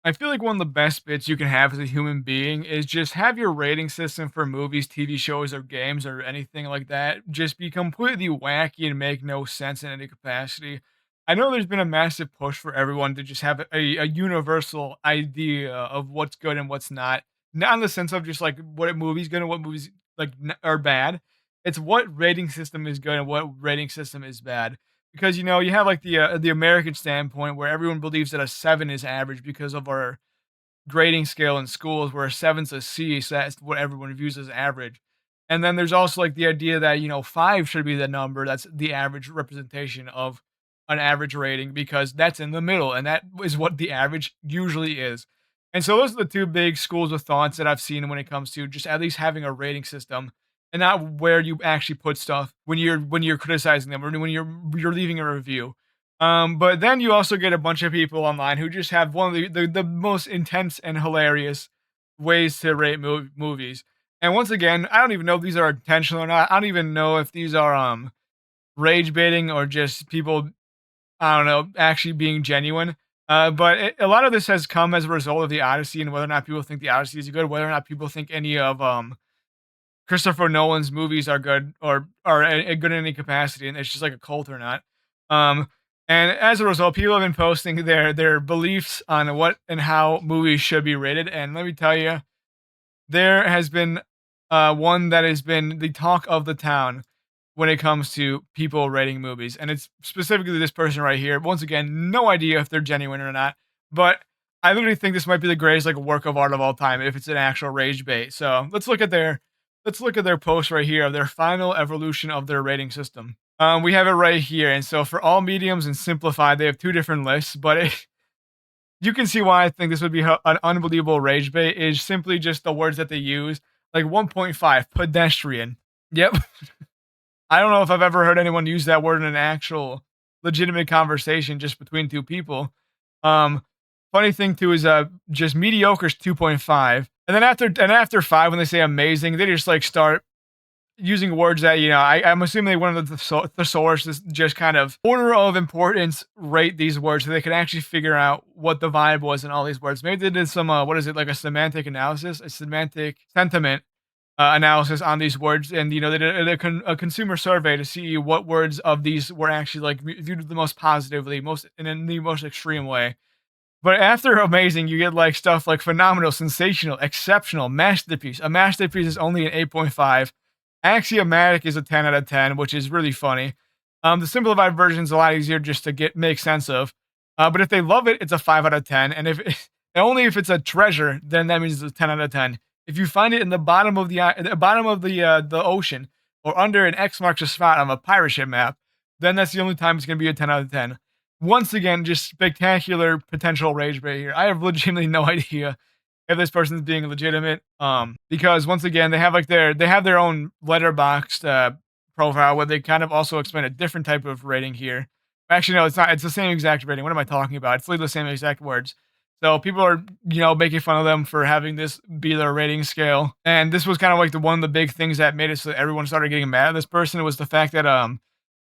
I feel like one of the best bits you can have as a human being is just have your rating system for movies, TV shows, or games, or anything like that just be completely wacky and make no sense in any capacity. I know there's been a massive push for everyone to just have a universal idea of what's good and what's not. Not in the sense of just like what a movie's good and what movies are bad. It's what rating system is good and what rating system is bad. Because, you have, like, the American standpoint where everyone believes that a 7 is average because of our grading scale in schools where a 7's a C, so that's what everyone views as average. And then there's also, like, the idea that, 5 should be the number that's the average representation of an average rating because that's in the middle, and that is what the average usually is. And so those are the 2 big schools of thoughts that I've seen when it comes to just at least having a rating system and not where you actually put stuff when you're criticizing them or when you're leaving a review. But then you also get a bunch of people online who just have one of the most intense and hilarious ways to rate movies. And once again, I don't even know if these are intentional or not. I don't even know if these are rage baiting or just people, I don't know, actually being genuine. But a lot of this has come as a result of the Odyssey and whether or not people think the Odyssey is good, whether or not people think any of Christopher Nolan's movies are good or are good in any capacity, and it's just like a cult or not. Um, and as a result, people have been posting their beliefs on what and how movies should be rated. And let me tell you, there has been one that has been the talk of the town when it comes to people rating movies, and it's specifically this person right here. Once again, no idea if they're genuine or not, but I literally think this might be the greatest like work of art of all time if it's an actual rage bait. So let's look at their post right here of their final evolution of their rating system. We have it right here, and so for all mediums and simplified, they have two different lists, but you can see why I think this would be an unbelievable rage bait. Is simply just the words that they use, like 1.5 pedestrian. Yep, I don't know if I've ever heard anyone use that word in an actual legitimate conversation just between two people. Um, Funny thing too is just mediocre's 2.5. And then after 5 when they say amazing, they just like start using words that, I'm assuming they wanted the thesaurus to just kind of order of importance rate these words so they could actually figure out what the vibe was in all these words. Maybe they did some what is it, like a semantic analysis, a semantic sentiment analysis on these words, and they did a consumer survey to see what words of these were actually like viewed the most positively, most in the most extreme way. But after amazing, you get like stuff like phenomenal, sensational, exceptional, masterpiece. A masterpiece is only an 8.5. Axiomatic is a 10 out of 10, which is really funny. The simplified version is a lot easier just to make sense of. But if they love it, it's a 5 out of 10. And if only if it's a treasure, then that means it's a 10 out of 10. If you find it in the bottom of the ocean or under an X marks a spot on a pirate ship map, then that's the only time it's going to be a 10 out of 10. Once again, just spectacular potential rage bait here. I have legitimately no idea if this person's being legitimate. Because once again, they have their own letterboxed profile where they kind of also explain a different type of rating here. Actually, no, it's not. It's the same exact rating. What am I talking about? It's literally the same exact words. So people are, making fun of them for having this be their rating scale. And this was kind of like one of the big things that made it so that everyone started getting mad at this person. It was the fact that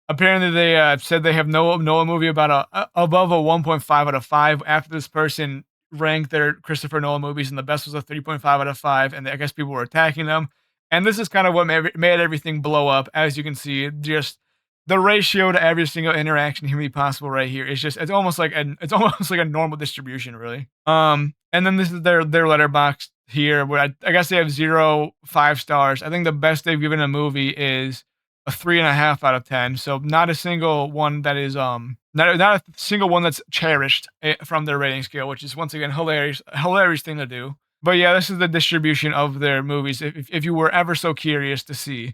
apparently they said they have no Noah movie about above a 1.5 out of 5 after this person ranked their Christopher Nolan movies and the best was a 3.5 out of 5, and I guess people were attacking them. And this is kind of what made everything blow up. As you can see, just the ratio to every single interaction humanly possible right here is just it's almost like a normal distribution, really. And then this is their letterbox here, where I guess they have 0 5 stars. I think the best they've given a movie is a 3.5 out of 10. So not a single one that is not a single one that's cherished from their rating scale, which is once again hilarious thing to do. But yeah, this is the distribution of their movies. If you were ever so curious to see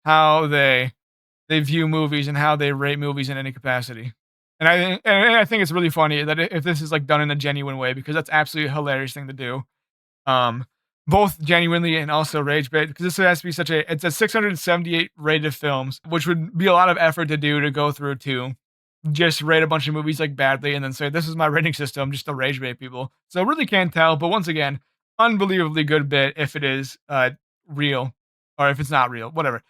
how they view movies and how they rate movies in any capacity. And I think it's really funny that if this is like done in a genuine way because that's absolutely a hilarious thing to do. Um, Both genuinely and also rage bait because this has to be it's a 678 rated films, which would be a lot of effort to do to go through to just rate a bunch of movies like badly and then say this is my rating system just to rage bait people. So really can't tell, but once again, unbelievably good bit if it is real or if it's not real, whatever.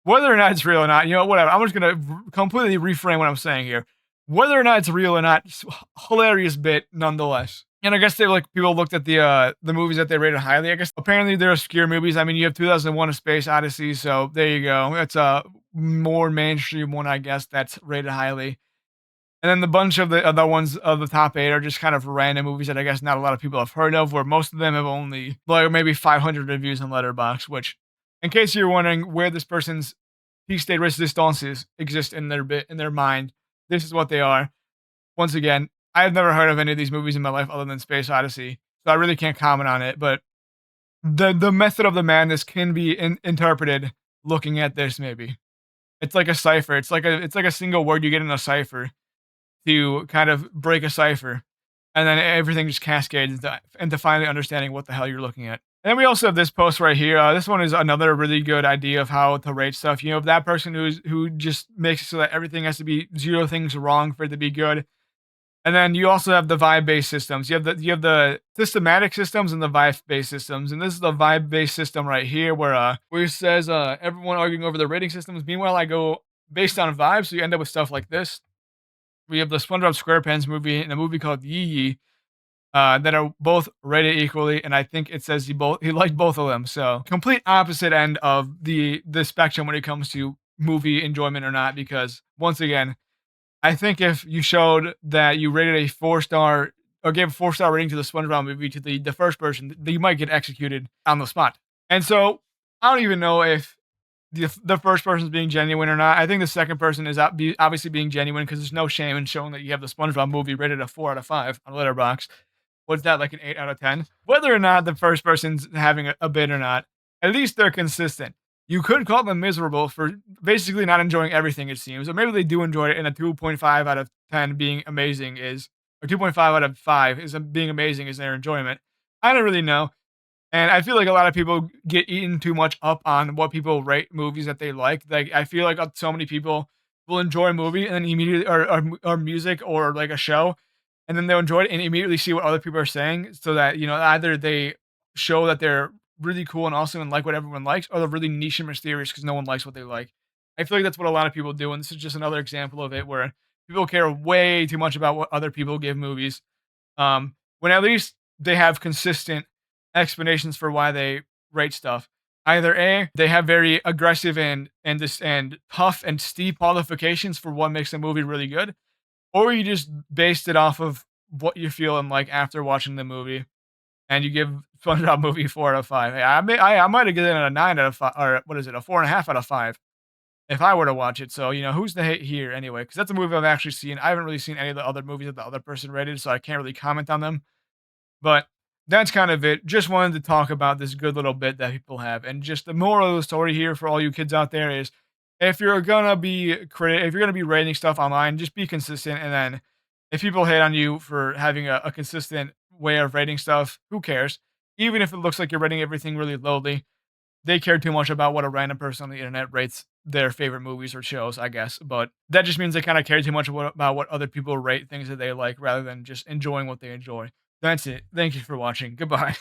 Whether or not it's real or not, whatever. I'm just gonna completely reframe what I'm saying here. Whether or not it's real or not, hilarious bit nonetheless. And I guess they like people looked at the movies that they rated highly. I guess apparently they're obscure movies. I mean, you have 2001: A Space Odyssey, so there you go. It's a more mainstream one, I guess, that's rated highly. And then the bunch of the other ones of the top 8 are just kind of random movies that I guess not a lot of people have heard of, where most of them have only, like, maybe 500 reviews on Letterboxd, which, in case you're wondering where this person's piece de resistances exist in their mind, this is what they are. Once again, I have never heard of any of these movies in my life other than Space Odyssey, so I really can't comment on it, but the method of the madness can be interpreted looking at this maybe. It's like a cipher. It's like a single word you get in a cipher to kind of break a cipher, and then everything just cascades into finally understanding what the hell you're looking at. And then we also have this post right here. This one is another really good idea of how to rate stuff. You know, that person who just makes it so that everything has to be 0 things wrong for it to be good. And then you also have the vibe-based systems. You have the systematic systems and the vibe-based systems. And this is the vibe-based system right here where it says everyone arguing over the rating systems. Meanwhile, I go based on vibes, so you end up with stuff like this. We have the SpongeBob SquarePants movie and a movie called Yee Yee, that are both rated equally, and I think it says he liked both of them. So complete opposite end of the spectrum when it comes to movie enjoyment or not. Because once again, I think if you showed that you rated a 4-star or gave a 4-star rating to the SpongeBob movie to the first person, you might get executed on the spot. And so I don't even know if the first person is being genuine or not. I think the second person is obviously being genuine because there's no shame in showing that you have the SpongeBob movie rated a 4 out of 5 on Letterboxd. What's that, like an 8 out of 10? Whether or not the first person's having a bid or not, at least they're consistent. You could call them miserable for basically not enjoying everything, it seems, or maybe they do enjoy it, and a 2.5 out of 10 being amazing is, or 2.5 out of 5 is being amazing is their enjoyment. I don't really know. And I feel like a lot of people get eaten too much up on what people rate movies that they like. Like, I feel like so many people will enjoy a movie and then immediately, or music or like a show, and then they'll enjoy it and immediately see what other people are saying, so that either they show that they're really cool and awesome and like what everyone likes, or they're really niche and mysterious because no one likes what they like. I feel like that's what a lot of people do, and this is just another example of it where people care way too much about what other people give movies, when at least they have consistent explanations for why they rate stuff. Either A, they have very aggressive and tough and steep qualifications for what makes a movie really good, or you just based it off of what you're feeling like after watching the movie, and you give SpongeBob movie 4 out of 5. Hey, I might have given it a 9 out of 5, or what is it, a 4.5 out of 5 if I were to watch it. So, who's the hate here anyway? Because that's a movie I've actually seen. I haven't really seen any of the other movies that the other person rated, so I can't really comment on them. But that's kind of it. Just wanted to talk about this good little bit that people have. And just the moral of the story here for all you kids out there is, if you're gonna be rating stuff online, just be consistent. And then if people hate on you for having a consistent way of rating stuff, who cares? Even if it looks like you're rating everything really lowly, they care too much about what a random person on the internet rates their favorite movies or shows, I guess. But that just means they kind of care too much about what other people rate things that they like rather than just enjoying what they enjoy. That's it. Thank you for watching. Goodbye.